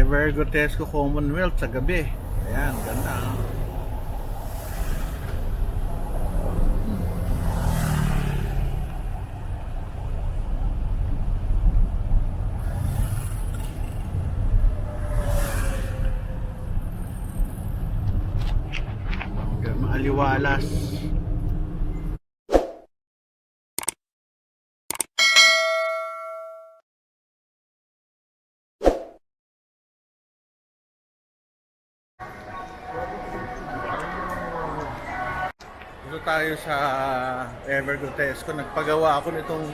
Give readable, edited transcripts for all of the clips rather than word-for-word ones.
Evergotesco Commonwealth sa gabi. Ayan, ganda. Maaliwalas. Dito tayo sa Evergotesco. Nagpagawa ako nitong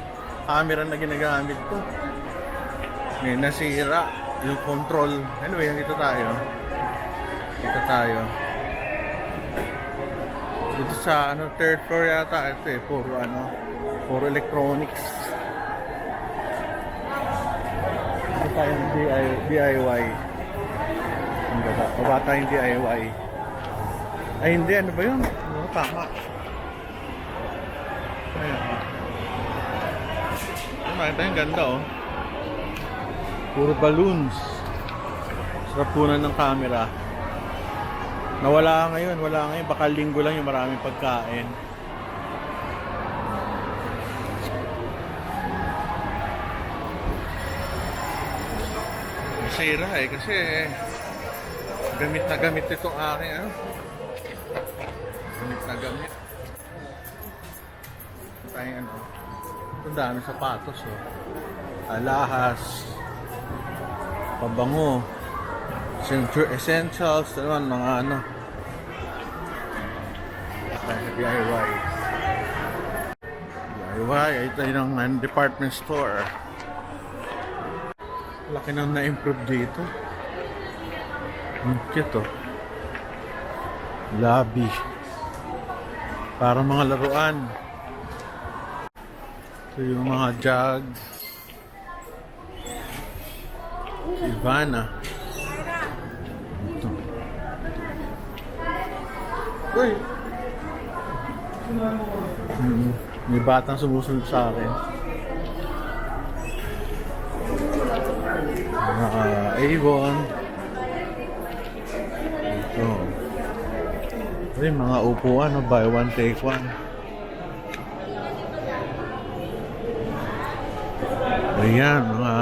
camera na ginagamit ko. May nasira yung control. Anyway, dito tayo. Dito tayo. Dito sa third floor yata ito eh. Puro electronics. Dito tayong DIY. Ang ganda. Baba tayong DIY. Ay hindi, ano ba yun? Tama. Ayan. Makita yung ganda oh. Puro balloons. Sarap punan ng camera. Nawala ngayon, wala ngayon. Baka linggo lang yung maraming pagkain. Masira eh kasi gamit na gamit itong aking gamit na gamit. Tayong ang dami sapatos oh. Alahas, pabango, essentials, naman mga DIY. Ay tayo ng department store. Laki nang na-improve dito. Ang cute oh. Lobby. Para mga laruan. Ito yung mga jugs. Ivana. Ito. Uy! May batang sumusunod sa akin. Avon. Ito. Ay, mga upuan, buy one take one. Ayan, mga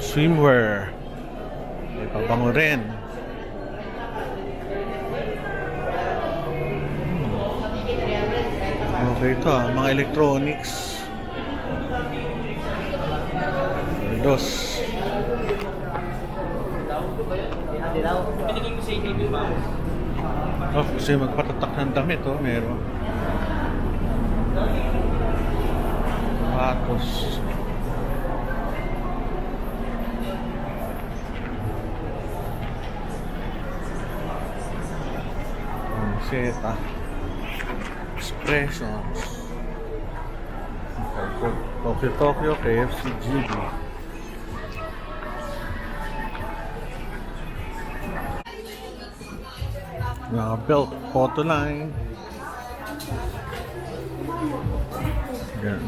swimwear. May pabango rin. Okay ito mga electronics. Dos. Oh, kasi magpatatak ng damit oh, meron. Patos. Seta. Expressions. Tokyo, KFC, GB. Belt, photo line.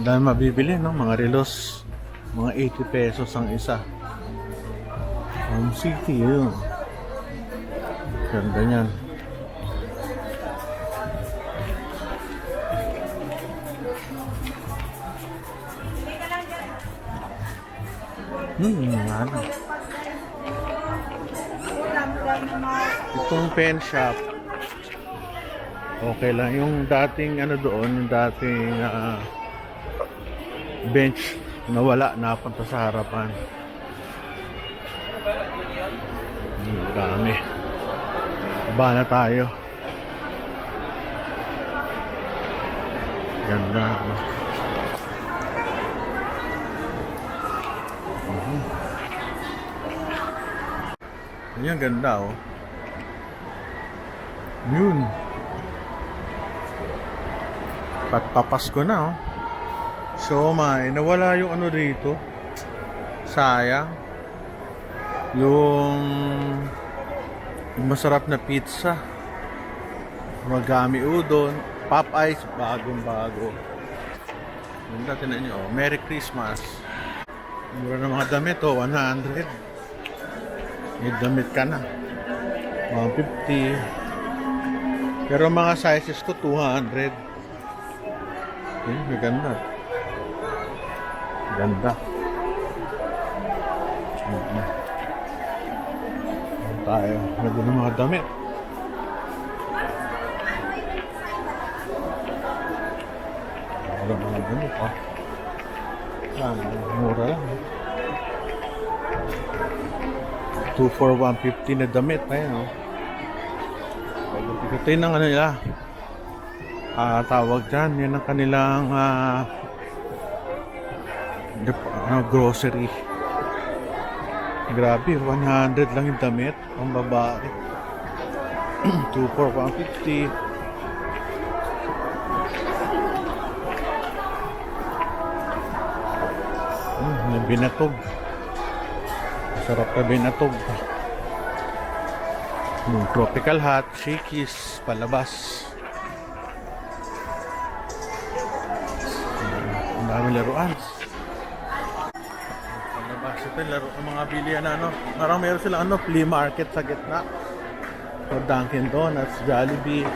Dahil mabibili no, mga relos, mga 80 pesos ang isa. Home City yun. Ganda niyan. Ano? Itong pen shop. Okay lang. Yung dating doon, yung dating bench nawala, napunta sa harapan. Dami. Baba na tayo. Ganda. Yan, ganda oh. Yun. Papasko na oh. Siomai. Nawala yung dito. Sayang. Yung masarap na pizza. Magami udon. Popeyes. Bagong bago. Yung dati na nyo oh. Merry Christmas. Mura na mga damit oh. 100. may damit ka na. 150. Pero mga sizes ko 200. Maganda. Ganda. Tayo. Ganda ng mga damit. Wala mga damit ha. Mura lang. 2 for 150 na damit. Ayan o. Ito yung ano nila. Tawag dyan. Yan ang kanilang grocery. Grabe, 100 lang yung damit. Ang babae. 2 for 150. Yung binatog. Masarap na binatog. Yung tropical hot, shakies, palabas. Ang dami laruan. Palabas ito yung laro, ang mga bilihan na ano. Parang meron silang ano, flea market sa gitna. O Dunkin Donuts, Jollibee.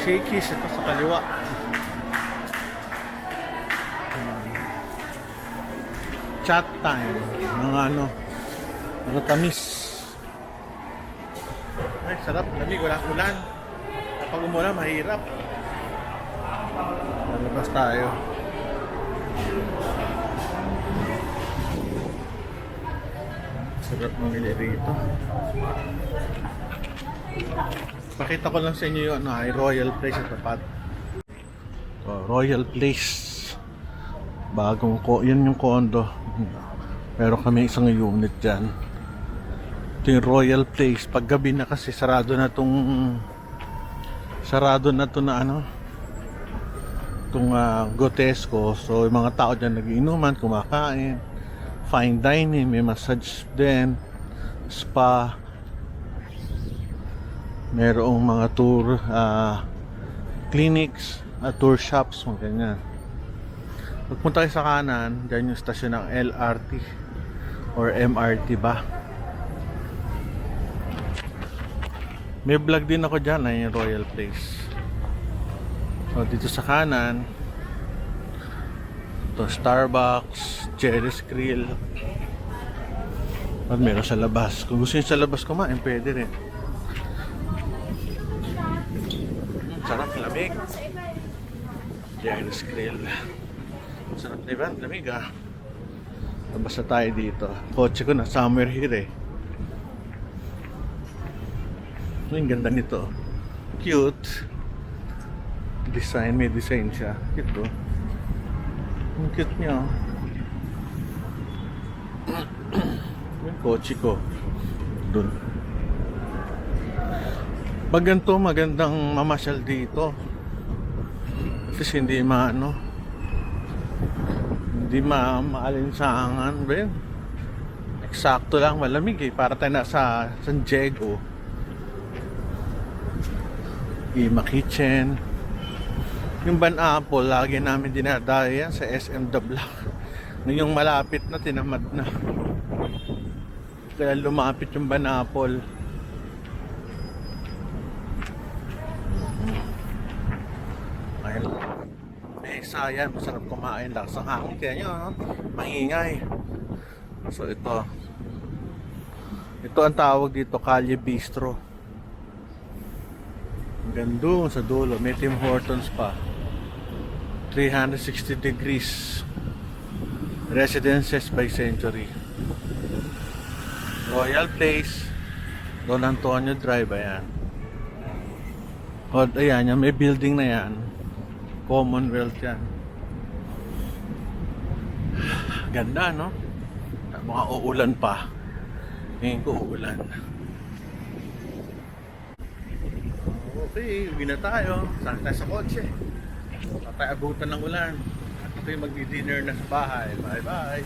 Shakies, ito sa kaliwa. Chat time, mga ano, mga tamis. Ay, sarap, lamig, walang ulan. Kapag umulan, mahirap. Lalabas tayo. Sarap mamili rito. Pakita ko lang sa inyo yung ano, ay Royal Place sa tapat. So, Royal Place. Bagong yun yung condo. Pero kami isang unit dyan. Ito yung Royal Place. Pag gabi na kasi sarado na to na ano, itong Gotesco. So yung mga tao dyan nagiinuman, kumakain, fine dining, may massage din, spa, merong mga tour clinics at tour shops, mga ganyan. Pagpunta kayo sa kanan, dyan yung stasyon ng LRT or MRT ba. May vlog din ako dyan ay yung Royal Place. So dito sa kanan, ito Starbucks, Jerry's Grill. At meron sa labas. Kung gusto nyo sa labas kumain, pwede rin. Sarap, lamig. Jerry's Grill. Sarap, diba? Lamig ah. Basta tayo dito. Kotse ko na somewhere here eh. Ang ganda nito. Cute. Design, may design siya. Cute oh. Ang cute niya oh. Yung kotse ko. Dun. Pag ganito, magandang mamasyal dito. Kasi hindi hindi maalinsangan ba yun? Eksakto lang, malamig eh. Para tayo nasa San Diego. Ima Kitchen. Yung Ban Apple, lagi namin dinadayo yan sa SM The Block. Ngayong malapit na, tinamad na. Kaya lumapit yung Ban Apple. Ayun. Sayan, masarap kumain lang sa hangin. Kaya nyo, no? Maingay. So ito ang tawag dito, Calle Bistro. Ang ganda sa dulo. May Tim Hortons pa. 360 degrees. Residences by Century. Royal Place. Don Antonio Drive. Ayan. O, ayan, may building na yan. Commonwealth yan. Ganda, no? Mga uulan pa. Ngayon ko uulan. Okay, uwi na tayo. Saan tayo sa kotse? Tatay abutan ng ulan. At ito yung magdi-dinner na sa bahay. Bye bye.